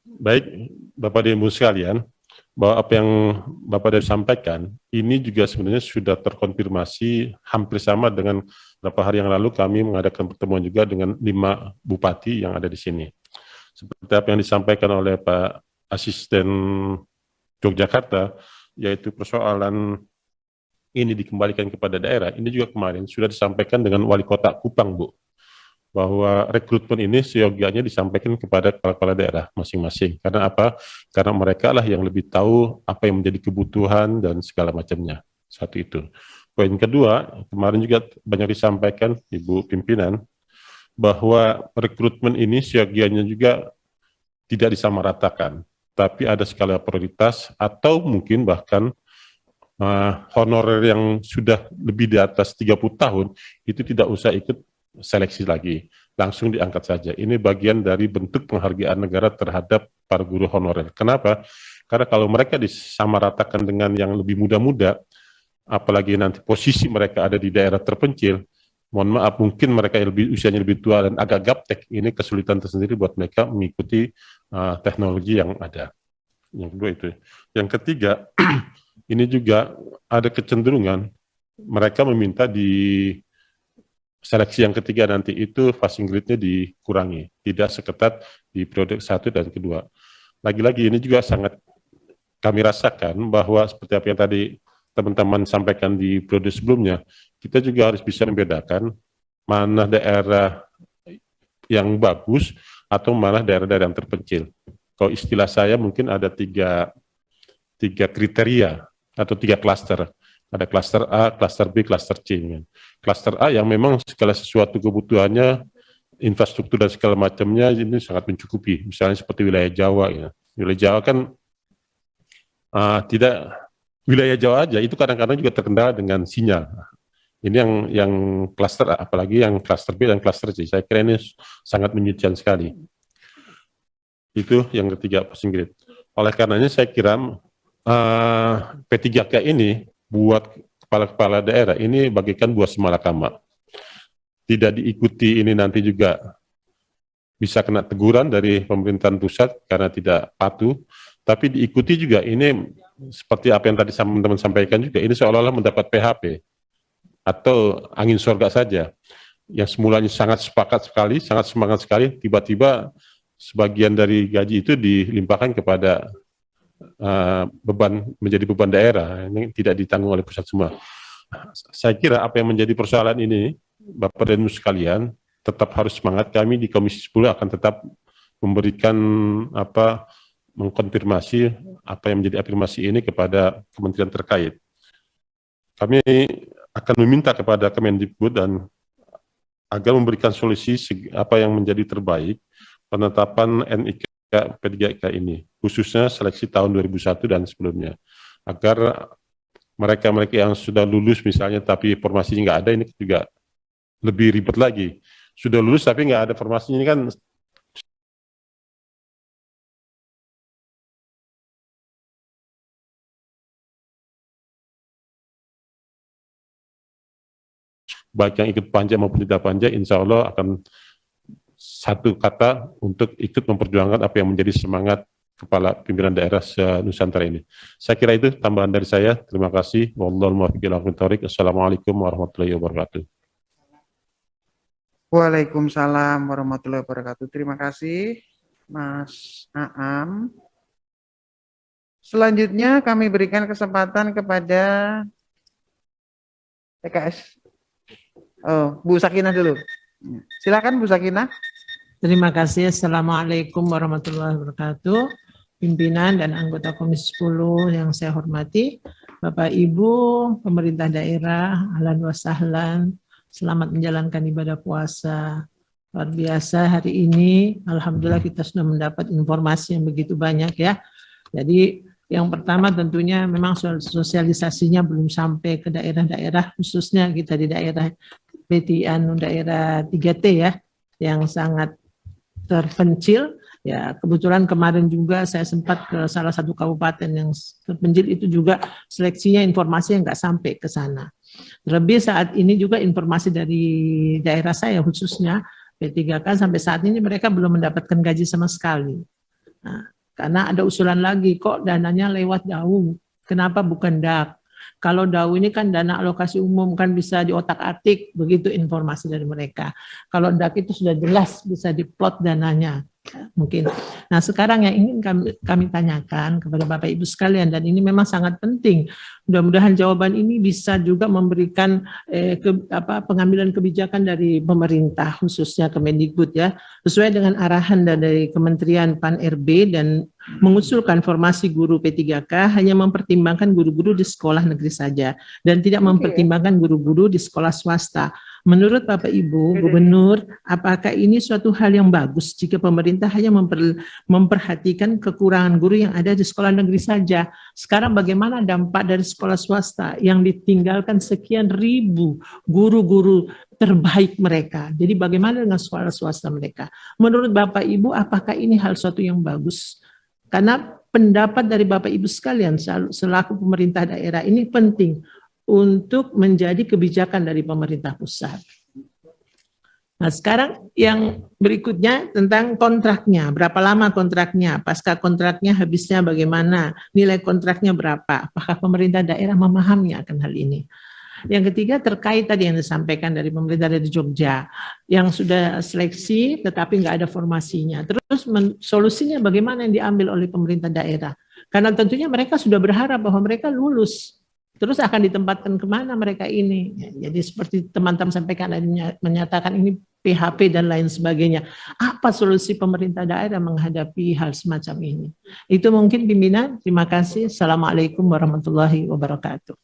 Baik, Bapak dan Ibu sekalian, bahwa apa yang Bapak dari sampaikan, ini juga sebenarnya sudah terkonfirmasi hampir sama dengan beberapa hari yang lalu kami mengadakan pertemuan juga dengan 5 bupati yang ada di sini. Seperti apa yang disampaikan oleh Pak Asisten Yogyakarta, yaitu persoalan ini dikembalikan kepada daerah, ini juga kemarin sudah disampaikan dengan Wali Kota Kupang, Bu, bahwa rekrutmen ini seyogianya disampaikan kepada kepala-kepala daerah masing-masing. Karena apa? Karena mereka lah yang lebih tahu apa yang menjadi kebutuhan dan segala macamnya. Satu itu. Poin kedua, kemarin juga banyak disampaikan Ibu Pimpinan, bahwa rekrutmen ini seyogianya juga tidak disamaratakan, tapi ada skala prioritas atau mungkin bahkan honorer yang sudah lebih di atas 30 tahun itu tidak usah ikut seleksi lagi, langsung diangkat saja. Ini bagian dari bentuk penghargaan negara terhadap para guru honorer. Kenapa? Karena kalau mereka disamaratakan dengan yang lebih muda-muda, apalagi nanti posisi mereka ada di daerah terpencil, mohon maaf, mungkin mereka yang lebih usianya lebih tua dan agak gaptek, ini kesulitan tersendiri buat mereka mengikuti teknologi yang ada. Yang kedua itu. Yang ketiga, ini juga ada kecenderungan mereka meminta di seleksi yang ketiga nanti itu passing grade-nya dikurangi, tidak seketat di periode 1 dan 2. Lagi-lagi ini juga sangat kami rasakan bahwa seperti apa yang tadi teman-teman sampaikan di periode sebelumnya, kita juga harus bisa membedakan mana daerah yang bagus atau malah daerah-daerah yang terpencil. Kalau istilah saya mungkin ada tiga kriteria atau 3 klaster. Ada klaster A, klaster B, klaster C. Klaster A yang memang segala sesuatu kebutuhannya, infrastruktur dan segala macamnya ini sangat mencukupi. Misalnya seperti wilayah Jawa. Ya. Wilayah Jawa kan tidak, wilayah Jawa aja itu kadang-kadang juga terkendala dengan sinyal. Ini yang klaster A, apalagi yang klaster B dan klaster C. Saya kira ini sangat menyedihkan sekali. Itu yang ketiga, passing grade. Oleh karenanya saya kira P3K ini buat kepala-kepala daerah ini bagikan buah semalakama. Tidak diikuti ini nanti juga bisa kena teguran dari pemerintahan pusat karena tidak patuh, tapi diikuti juga ini seperti apa yang tadi teman-teman sampaikan juga, ini seolah-olah mendapat PHP atau angin surga saja. Yang semulanya sangat sepakat sekali, sangat semangat sekali, tiba-tiba sebagian dari gaji itu dilimpahkan kepada beban, menjadi beban daerah, ini tidak ditanggung oleh pusat semua. Saya kira apa yang menjadi persoalan ini, Bapak dan Ibu sekalian, tetap harus semangat. Kami di Komisi 10 akan tetap memberikan mengkonfirmasi apa yang menjadi afirmasi ini kepada kementerian terkait. Kami akan meminta kepada Kemendikbud dan agar memberikan solusi apa yang menjadi terbaik penetapan NIK P3K ini, khususnya seleksi tahun 2001 dan sebelumnya, agar mereka-mereka yang sudah lulus misalnya tapi formasinya nggak ada, ini juga lebih ribet lagi. Sudah lulus tapi nggak ada formasinya, ini kan baik yang ikut panja maupun tidak panja, insya Allah akan satu kata untuk ikut memperjuangkan apa yang menjadi semangat kepala pimpinan daerah se-Nusantara ini. Saya kira itu tambahan dari saya. Terima kasih. Wallahul muwaffiq ila aqwamit thoriq. Assalamualaikum warahmatullahi wabarakatuh. Waalaikumsalam warahmatullahi wabarakatuh. Terima kasih, Mas Aam. Selanjutnya kami berikan kesempatan kepada PKS. Oh, Bu Sakinah dulu. Silakan Bu Sakinah. Terima kasih. Assalamualaikum warahmatullahi wabarakatuh. Pimpinan dan anggota Komisi 10 yang saya hormati, Bapak Ibu, pemerintah daerah, ahlan wa sahlan, selamat menjalankan ibadah puasa. Luar biasa hari ini, alhamdulillah kita sudah mendapat informasi yang begitu banyak ya. Jadi yang pertama tentunya memang sosialisasinya belum sampai ke daerah-daerah, khususnya kita di daerah daerah 3T ya, yang sangat terpencil. Ya, kebetulan kemarin juga saya sempat ke salah satu kabupaten yang terpencil, itu juga seleksinya informasi yang nggak sampai ke sana. Terlebih saat ini juga informasi dari daerah saya khususnya P3K sampai saat ini mereka belum mendapatkan gaji sama sekali. Nah, Karena ada usulan lagi, kok dananya lewat DAU, kenapa bukan DAK? Kalau DAU ini kan dana alokasi umum, kan bisa diotak-atik, begitu informasi dari mereka. Kalau DAK itu sudah jelas bisa diplot dananya. Mungkin. Nah, sekarang yang ingin kami tanyakan kepada Bapak Ibu sekalian, dan ini memang sangat penting. Mudah-mudahan jawaban ini bisa juga memberikan pengambilan kebijakan dari pemerintah, khususnya Kemendikbud ya, sesuai dengan arahan dari Kementerian Pan-RB dan mengusulkan formasi guru P3K hanya mempertimbangkan guru-guru di sekolah negeri saja dan tidak mempertimbangkan guru-guru di sekolah swasta. Menurut Bapak Ibu Gubernur, apakah ini suatu hal yang bagus jika pemerintah hanya memperhatikan kekurangan guru yang ada di sekolah negeri saja? Sekarang bagaimana dampak dari sekolah swasta yang ditinggalkan sekian ribu guru-guru terbaik mereka? Jadi bagaimana dengan sekolah swasta mereka? Menurut Bapak Ibu, apakah ini hal suatu yang bagus? Karena pendapat dari Bapak Ibu sekalian selaku pemerintah daerah ini penting untuk menjadi kebijakan dari pemerintah pusat. Nah, sekarang yang berikutnya tentang kontraknya. Berapa lama kontraknya? Pasca kontraknya habisnya bagaimana? Nilai kontraknya berapa? Apakah pemerintah daerah memahami akan hal ini? Yang ketiga terkait tadi yang disampaikan dari pemerintah dari Jogja, yang sudah seleksi tetapi nggak ada formasinya. Terus solusinya bagaimana yang diambil oleh pemerintah daerah? Karena tentunya mereka sudah berharap bahwa mereka lulus. Terus akan ditempatkan kemana mereka ini? Jadi seperti teman-teman sampaikan, menyatakan ini PHP dan lain sebagainya. Apa solusi pemerintah daerah menghadapi hal semacam ini? Itu mungkin pimpinan. Terima kasih. Assalamualaikum warahmatullahi wabarakatuh.